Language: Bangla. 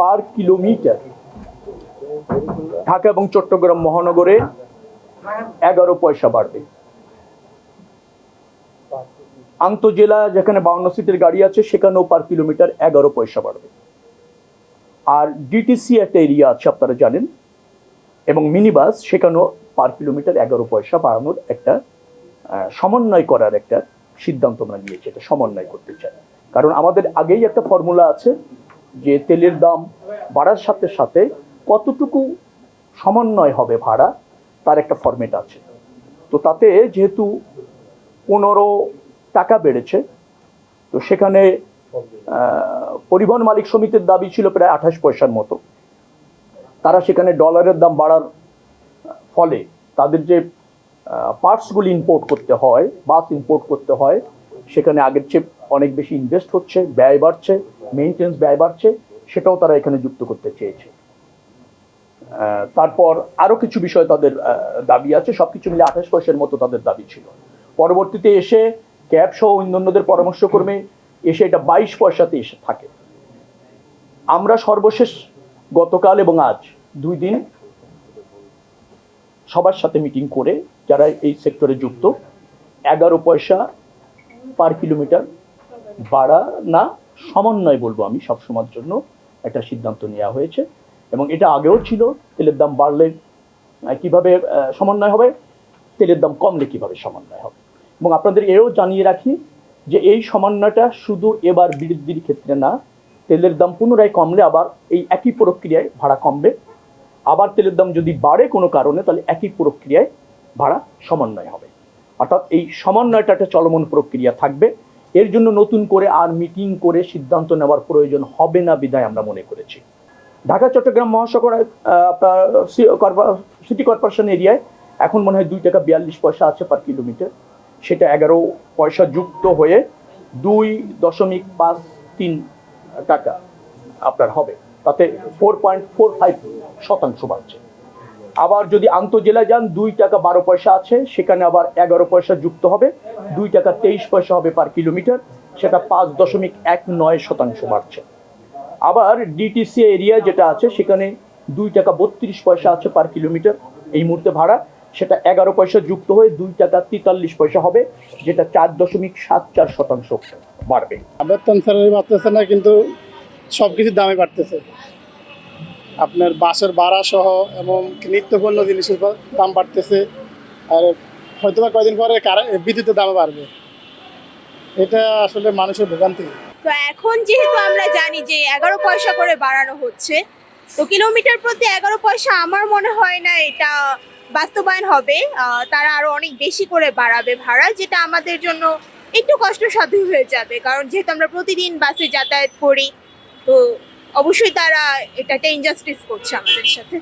পার কিলোমিটার ঢাকা এবং চট্টগ্রাম মহানগরে 11 পয়সা বাড়বে। আন্তজেলা যেখানে 52 সিটের গাড়ি আছে সেখানেও পার কিলোমিটার 11 পয়সা বাড়বে। আর ডিটিসি একটা এরিয়া আছে আপনারা জানেন, এবং মিনি বাস সেখানেও পার কিলোমিটার 11 পয়সা বাড়ানোর একটা সমন্বয় করার একটা সিদ্ধান্ত আমরা নিয়েছি। এটা সমন্বয় করতে চাই, কারণ আমাদের আগেই একটা ফর্মুলা আছে যে তেলের দাম বাড়ার সাথে সাথে কতটুকু সমন্বয় হবে ভাড়া, তার একটা ফরম্যাট আছে। তো তাতে যেহেতু 15 টাকা বেড়েছে, তো সেখানে পরিবহন মালিক সমিতির দাবি ছিল প্রায় 28 পয়সার মতো। তারা সেখানে ডলারের দাম বাড়ার ফলে তাদের যে পার্টসগুলি ইম্পোর্ট করতে হয়, বাস ইম্পোর্ট করতে হয়, সেখানে আগের চেয়ে অনেক বেশি ইনভেস্ট হচ্ছে, ব্যয় বাড়ছে, মেইনটেন্স ব্যয় বাড়ছে, সেটাও তারা এখানে যুক্ত করতে চেয়েছে। তারপর আরও কিছু বিষয় তাদের দাবি আছে, সব কিছু মিলে 28 পয়সার মতো তাদের দাবি ছিল। পরবর্তীতে এসে ক্যাব সহ অন্যান্যদের পরামর্শক্রমে এসে এটা 22 পয়সাতে এসে থাকে। আমরা সর্বশেষ গতকাল এবং আজ 2 দিন সবার সাথে মিটিং করে যারা এই সেক্টরে যুক্ত 11 পয়সা পার কিলোমিটার বাড়া না সমন্বয় বলবো আমি সবসময়ের জন্য একটা সিদ্ধান্ত নেওয়া হয়েছে। এবং এটা আগেও ছিল, তেলের দাম বাড়লে কিভাবে সমন্বয় হবে, তেলের দাম কমলে কিভাবে সমন্বয় হবে। এবং আপনাদের এও জানিয়ে রাখি যে এই সমন্বয়টা শুধু এবার বৃদ্ধির ক্ষেত্রে না, তেলের দাম পুনরায় কমলে আবার এই একই প্রক্রিয়ায় ভাড়া কমবে। আবার তেলের দাম যদি বাড়ে কোনো কারণে, তাহলে একই প্রক্রিয়ায় ভাড়া সমন্বয় হবে। অর্থাৎ এই সমন্বয়টা একটা চলমান প্রক্রিয়া থাকবে। এর জন্য নতুন করে আর মিটিং করে সিদ্ধান্ত নেওয়ার প্রয়োজন হবে না বিধায় আমরা মনে করেছি। ঢাকা চট্টগ্রাম মহানগর সিটি কর্পোরেশন এরিয়ায় এখন মনে হয় 2 টাকা 42 পয়সা আছে পার কিলোমিটার, সেটা 11 পয়সা যুক্ত হয়ে 2.53 টাকা আপনার হবে, তাতে 4.45% বাড়ছে। আবার যদি আন্তজেলা যান 2 টাকা 12 পয়সা আছে, সেখানে আবার 11 পয়সা যুক্ত হবে, 2 টাকা 23 পয়সা হবে পার কিলোমিটার, সেটা 5.19% বাড়ছে। আবার ডিটিসি এরিয়া যেটা আছে সেখানে 2 টাকা 32 পয়সা আছে পার কিলোমিটার এই মুহূর্তে ভাড়া, সেটা 11 পয়সা যুক্ত হয়ে 2 টাকা 43 পয়সা হবে, যেটা 4.74% বাড়বে। বেতন স্যালারি বাড়তেছে না, কিন্তু সব কিছুর দামে বাড়তেছে। আপনার বাসের ভাড়া সহ এবং নিত্যপণ্য জিনিসের দাম বাড়তেছে, আর হয়তো বা কয়েকদিন পরে বিদ্যুতের দামও বাড়বে। এটা আসলে মানুষের ভোগান্তি। তো এখন যেহেতু আমরা জানি যে 11 পয়সা করে বাড়ানো হচ্ছে, তো কিলোমিটার প্রতি 11 পয়সা আমার মনে হয় না এটা বাস্তবায়ন হবে। তারা আরো অনেক বেশি করে বাড়াবে ভাড়া, যেটা আমাদের জন্য একটু কষ্টসাধ্য হয়ে যাবে, কারণ যেহেতু আমরা প্রতিদিন বাসে যাতায়াত করি, তো অবশ্যই তারা এটা ইনজাস্টিস করছে আমাদের সাথে।